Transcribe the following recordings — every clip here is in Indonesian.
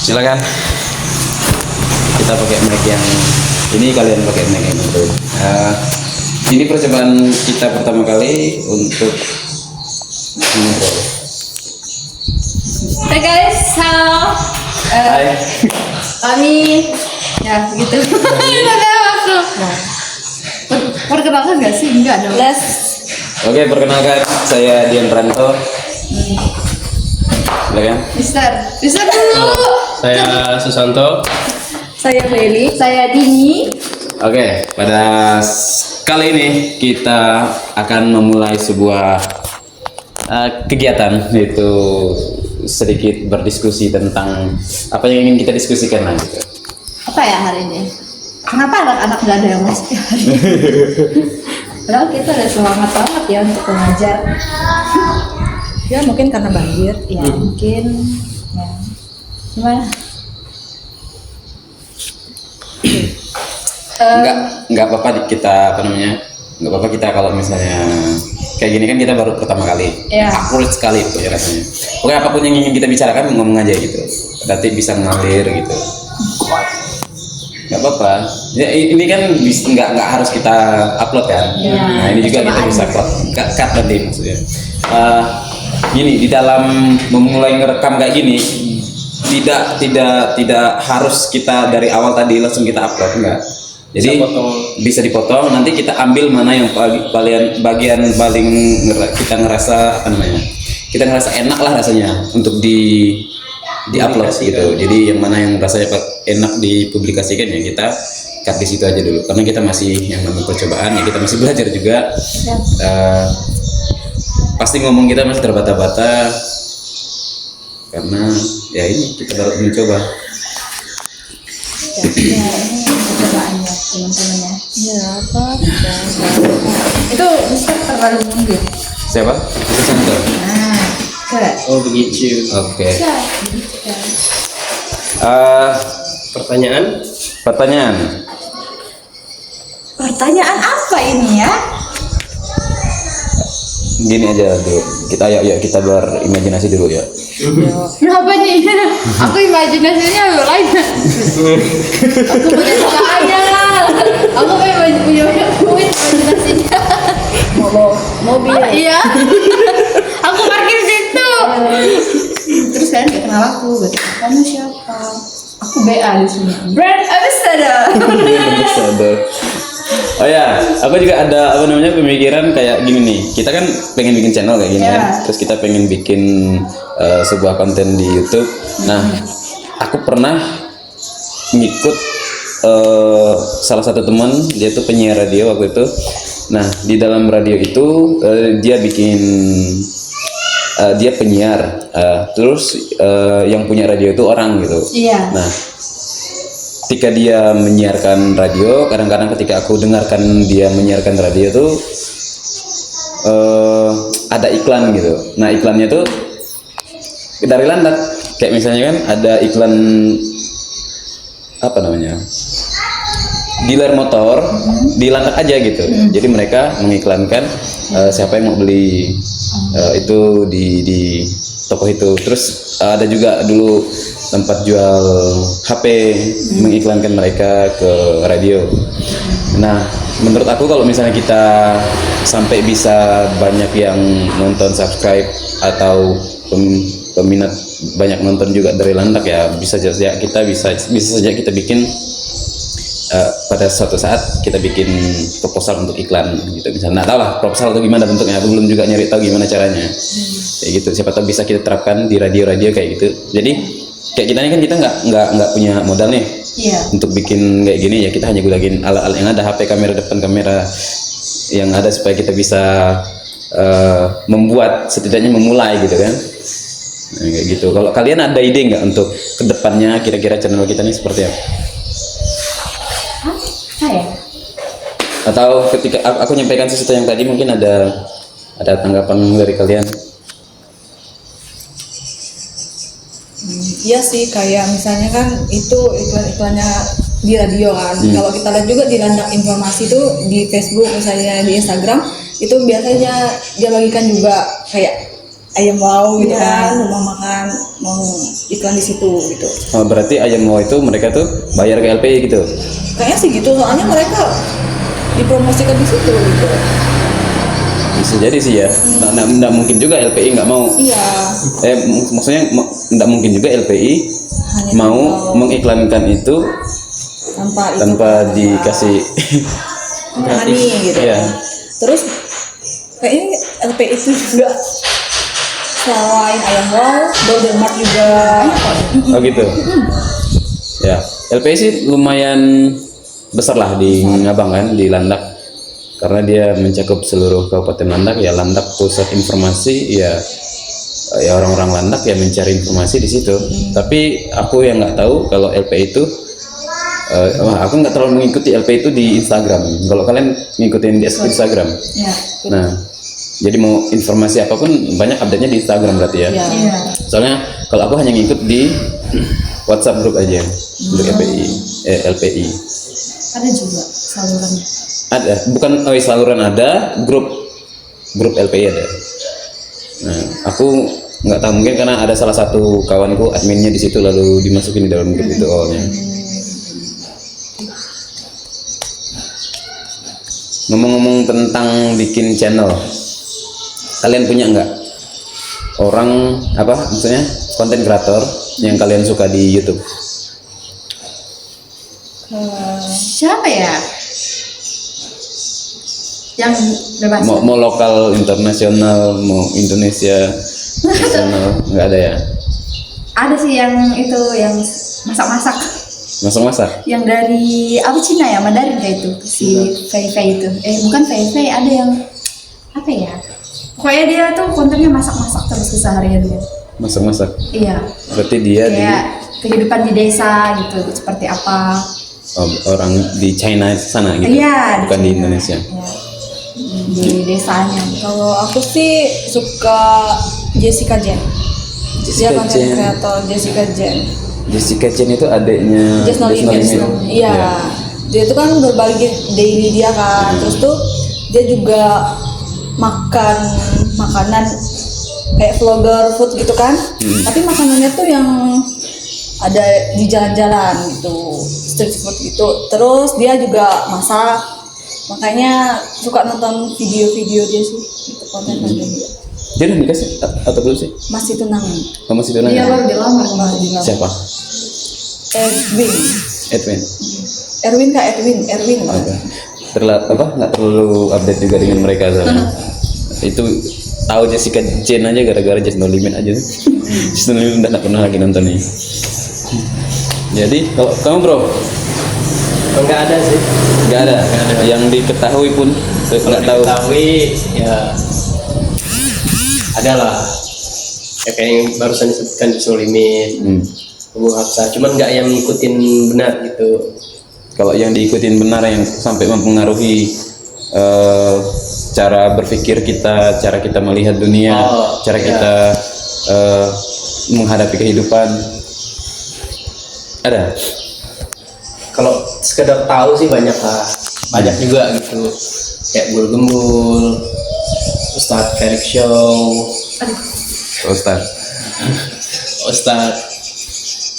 Silakan. Kita pakai mic yang ini, kalian pakai mic yang itu. Ini percobaan kita pertama kali untuk ngobrol. Hai guys, halo. Hai. Kami ya gitu. Udah masuk. Perkenalkan nggak sih? Enggak dong. Les. Oke, perkenalkan saya Dian Ranto. Silakan. Mister dulu. Saya Susanto. Saya Meli. Saya Dini. Oke, pada kali ini kita akan memulai sebuah kegiatan, yaitu sedikit berdiskusi tentang apa yang ingin kita diskusikan lah gitu. Apa ya hari ini? Kenapa anak-anak nggak ada yang masuk hari ini? Padahal kita udah semangat banget ya untuk mengajar. Ya mungkin karena banjir. Ya mungkin. Ya. Gimana? Nggak apa-apa kita nggak apa-apa kita kalau misalnya kayak gini kan kita baru pertama kali. Iya. Akurat sekali itu ya rasanya. Pokoknya apapun yang ingin kita bicarakan ngomong aja gitu, nanti bisa ngalir gitu. Nggak apa-apa ya, ini kan nggak harus kita upload kan. Iya. Nah ini juga kita bisa cut nanti maksudnya. Gini, di dalam memulai ngerekam kayak gini tidak harus kita dari awal tadi langsung kita upload, enggak. Jadi bisa dipotong, nanti kita ambil mana yang bagian paling kita ngerasa kita ngerasa enak lah rasanya untuk di upload gitu. Jadi yang mana yang rasanya enak dipublikasikan ya kita cut di situ aja dulu, karena kita masih yang namanya percobaan ya, kita masih belajar juga. Pasti ngomong kita masih terbata-bata karena ya ini kita baru mencoba. Ya, ini percobaannya teman-temannya. Ya apa? Itu Mister terlalu mundur. Siapa? Itu Santo. Nah, keren. Oh begitu. Oke. Ya, gitu kan. Pertanyaan. Pertanyaan apa ini ya? Gini aja dulu. Kita kita berimajinasi dulu ya. Kenapa nih? Aku imajinasinya lain. Aku punya tanya. Aku punya imajinasinya. Mobil. Iya. Aku parkir situ. Terus kalian gak kenal aku. Kamu siapa? Aku BA di sini. Brand ambassador. Oh ya, aku juga ada pemikiran kayak gini nih. Kita kan pengen bikin channel kayak gini kan. Terus kita pengen bikin sebuah konten di YouTube. Nah, aku pernah ngikut salah satu teman, dia tuh penyiar radio waktu itu. Nah, di dalam radio itu dia bikin dia penyiar. Terus yang punya radio itu orang gitu. Iya. Nah, ketika dia menyiarkan radio, kadang-kadang ketika aku dengarkan dia menyiarkan radio tuh ada iklan gitu. Nah iklannya tuh dari landak, kayak misalnya kan ada iklan dealer motor di landak aja gitu. Jadi mereka mengiklankan siapa yang mau beli itu di toko itu. Terus ada juga dulu tempat jual HP mengiklankan mereka ke radio. Nah, menurut aku kalau misalnya kita sampai bisa banyak yang nonton, subscribe atau peminat banyak nonton juga dari landak ya, bisa saja kita bikin pada suatu saat kita bikin proposal untuk iklan gitu. Misalnya nggak tahu lah proposal itu gimana bentuknya, aku belum juga nyari tahu gimana caranya. Kayak gitu, siapa tahu bisa kita terapkan di radio-radio kayak gitu. Jadi kayak kita ini kan kita nggak punya modal nih. Iya. Untuk bikin kayak gini ya kita hanya gunain alat-alat yang ada, HP, kamera depan, kamera yang ada supaya kita bisa setidaknya memulai gitu kan. Nah, kayak gitu. Kalau kalian ada ide nggak untuk kedepannya kira-kira channel kita ini seperti apa? Saya. Atau ketika aku nyampaikan sesuatu yang tadi mungkin ada tanggapan dari kalian? Iya sih, kayak misalnya kan itu iklan-iklannya di radio kan. Kalau kita lihat juga di landak informasi itu di Facebook misalnya, di Instagram itu biasanya dia bagikan juga kayak ayam wow gitu kan, rumah makan mau iklan di situ gitu. Oh, berarti ayam mau itu mereka tuh bayar ke LPI gitu. Kayaknya sih gitu, soalnya mereka dipromosikan di situ gitu. Bisa jadi sih ya. Nggak mungkin juga LPI nggak mau. Iya. Maksudnya nggak mungkin juga LPI Hanya mau tinggal mengiklankan itu tanpa dikasih. money gitu. Iya. Terus kayaknya LPI itu juga selain ayam wow, Golden Mart juga. Oh gitu. Ya, LPI sih lumayan besar lah di Ngabang kan, di Landak. Karena dia mencakup seluruh Kabupaten Landak, ya Landak pusat informasi, ya orang-orang Landak ya mencari informasi di situ. Tapi aku yang nggak tahu kalau LPI itu, aku nggak terlalu mengikuti LPI itu di Instagram. Kalau kalian ngikutin di Instagram, Ya. nah jadi mau informasi apapun banyak update-nya di Instagram berarti ya. Iya. Soalnya kalau aku hanya ngikut di WhatsApp grup aja untuk LPI. Ada juga salurannya. Ada, bukan saluran ada, grup LPI ada. Nah, aku nggak tahu mungkin karena ada salah satu kawanku adminnya di situ lalu dimasukin di dalam grup itu awalnya. Ngomong-ngomong tentang bikin channel, kalian punya nggak orang apa maksudnya konten kreator yang kalian suka di YouTube? Siapa ya? Yang bebas. Mau lokal, internasional, mau Indonesia, nasional, nggak ada ya? Ada sih yang itu yang masak-masak. Masak-masak? Yang dari apa Cina ya, Mandarin kayak itu. Si Fei Fei itu. Bukan Fei Fei, ada yang apa ya? Pokoknya dia tuh kontennya masak-masak terus kesehariannya. Masak-masak? Iya. Berarti dia Kayak kehidupan di desa gitu, seperti apa? orang di China sana gitu? Iya. Bukan di China. Indonesia? Iya. Di desanya. Kalau aku sih suka Jessica Jen. Dia Jessica konten Jen. kreator Jessica Jen. Jessica Chen itu adiknya Just No Limit. Iya. Dia tuh kan berbagi daily dia kan. Terus tuh dia juga makan makanan kayak vlogger food gitu kan. Tapi makanannya tuh yang ada di jalan-jalan gitu, street food gitu. Terus dia juga masak. Makanya suka nonton video-video dia sih, itu konten-konten dia. Dia udah nikah sih atau belum sih? Masih tunang. Kamu masih tunangan? Dia baru dilamar kemarin. Siapa? Edwin. Erwin kak Erwin. Apa? Nggak terlalu update juga dengan mereka soalnya. Itu tahu Jessica Chen aja gara-gara Just No Limit aja. Just No Limit udah nggak pernah lagi nonton nih. Jadi kalau kamu bro, Enggak ada sih. nggak ada. Yang diketahui pun nggak tahu. Tapi ya adalah ya kayak yang barusan disebutkan Just No Limit, Abu Hafsah. Cuman nggak yang ngikutin benar gitu. Kalau yang diikutin benar yang sampai mempengaruhi cara berpikir kita, cara kita melihat dunia, cara kita menghadapi kehidupan, ada. Kalau sekedar tahu sih banyak lah, banyak juga gitu. Kayak Gul Gembul, Ustadz Felix Show, Ustadz,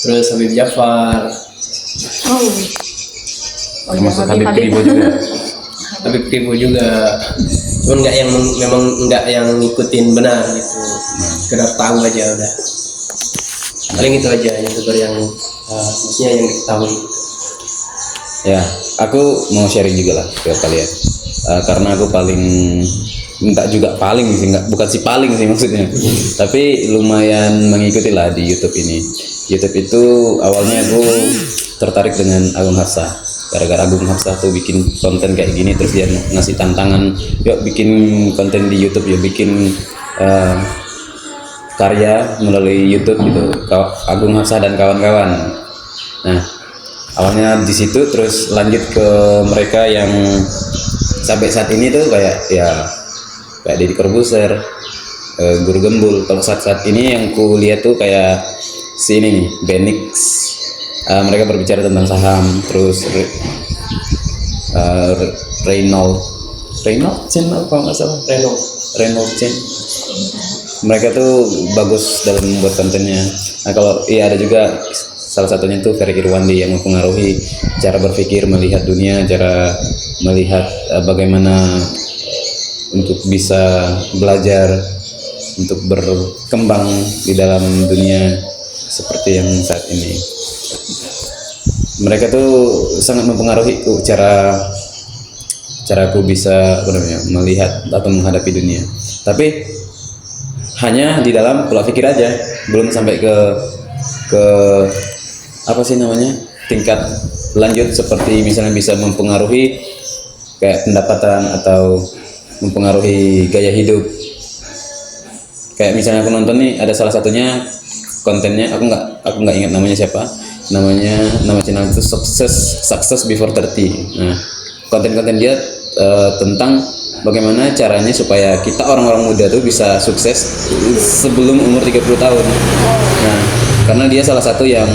terus Habib Jafar, Termasuk Habib Kribo juga. Habib Kribo juga. Cuman nggak yang memang nggak yang ngikutin benar gitu. Sekedar tahu aja udah. Paling itu aja YouTuber yang maksudnya yang diketahui. Ya, aku mau sharing juga lah ke kalian. Karena aku enggak juga paling sih, bukan si paling sih maksudnya. Tapi lumayan mengikuti lah di YouTube ini. YouTube itu awalnya aku tertarik dengan Agung Hafsah. Gara-gara Agung Hafsah tuh bikin konten kayak gini, terus dia ngasih tantangan, yuk bikin konten di YouTube, yuk bikin karya melalui YouTube gitu. Agung Hafsah dan kawan-kawan. Nah, awalnya di situ, terus lanjut ke mereka yang sampai saat ini tuh kayak Deddy Corbuzier, Guru Gembul. Kalau saat ini yang ku lihat tuh kayak si ini nih, Benix. Mereka berbicara tentang saham, terus Reynolds channel kalau nggak salah, Reynolds channel. mereka tuh bagus dalam membuat kontennya. Nah kalau iya ada juga salah satunya tuh Ferry Irwandi yang mempengaruhi cara berpikir, melihat dunia, cara melihat bagaimana untuk bisa belajar, untuk berkembang di dalam dunia seperti yang saat ini. Mereka tuh sangat mempengaruhi cara aku bisa melihat atau menghadapi dunia. Tapi hanya di dalam pola pikir aja, belum sampai ke apa sih namanya, tingkat lanjut seperti misalnya bisa mempengaruhi kayak pendapatan atau mempengaruhi gaya hidup. Kayak misalnya aku nonton nih, ada salah satunya kontennya, aku nggak ingat namanya siapa, nama channel itu Success Before 30. Nah konten-konten dia tentang bagaimana caranya supaya kita orang-orang muda tuh bisa sukses sebelum umur 30 tahun. Nah, karena dia salah satu yang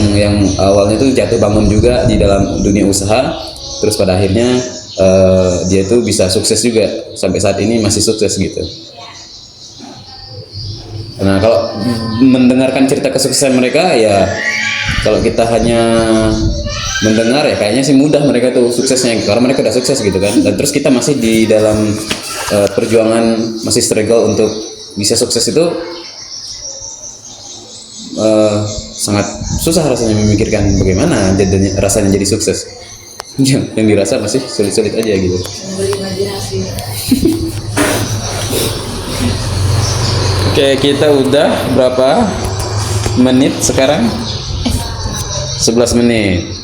awalnya tuh jatuh bangun juga di dalam dunia usaha, terus pada akhirnya dia tuh bisa sukses juga sampai saat ini masih sukses gitu. Nah, kalau mendengarkan cerita kesuksesan mereka ya, kalau kita hanya mendengar ya kayaknya sih mudah mereka tuh suksesnya karena mereka udah sukses gitu kan, dan terus kita masih di dalam perjuangan, masih struggle untuk bisa sukses itu sangat susah rasanya memikirkan bagaimana jadinya rasanya jadi sukses. Yang dirasa masih sulit-sulit aja gitu. Berimajinasi. Oke, kita udah berapa menit sekarang? 11 menit.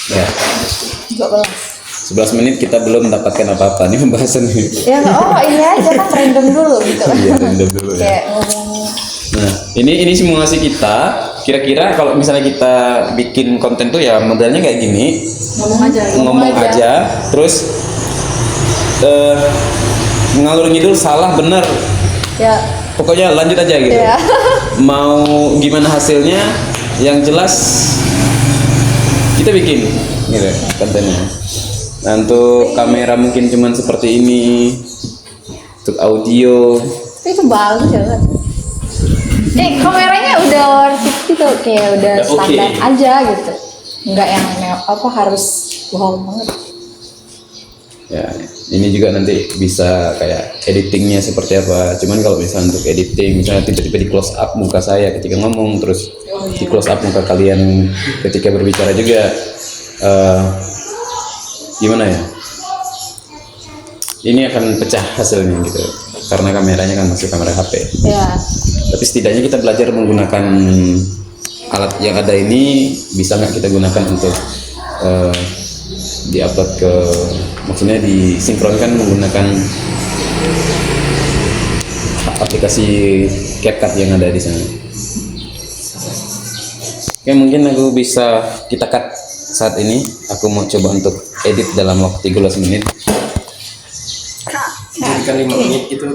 Ya. 11 menit kita belum mendapatkan apa-apa nih pembahasan ini. Ya ini aja kan random dulu gitu. Iya, random dulu ya. Kayak ngomong. Nah, ini simulasi kita. Kira-kira kalau misalnya kita bikin konten tuh ya modelnya kayak gini. Ngomong aja. Terus ngalur ngidul salah benar. Ya. Pokoknya lanjut aja gitu. Ya. Mau gimana hasilnya, yang jelas kita bikin gitu kontennya. Nah, untuk kamera mungkin cuman seperti ini. Untuk audio Itu bagus ya kan? Kameranya udah worth it gitu, kayak udah standar okay aja gitu. Nggak yang harus bohong banget. ya, ini juga nanti bisa kayak editingnya seperti apa. Cuman kalau misalnya untuk editing, misalnya tiba-tiba di close up muka saya ketika ngomong, terus di close up muka kalian ketika berbicara juga, gimana ya, ini akan pecah hasilnya gitu karena kameranya kan masih kamera HP. Ya. Tapi setidaknya kita belajar menggunakan alat yang ada ini, bisa nggak kita gunakan untuk diupload ke, maksudnya disinkronkan menggunakan aplikasi CapCut yang ada di sana. Oke, mungkin aku bisa kita cut saat ini. Aku mau coba untuk edit dalam waktu 13 menit. Jadikan 5 menit itu.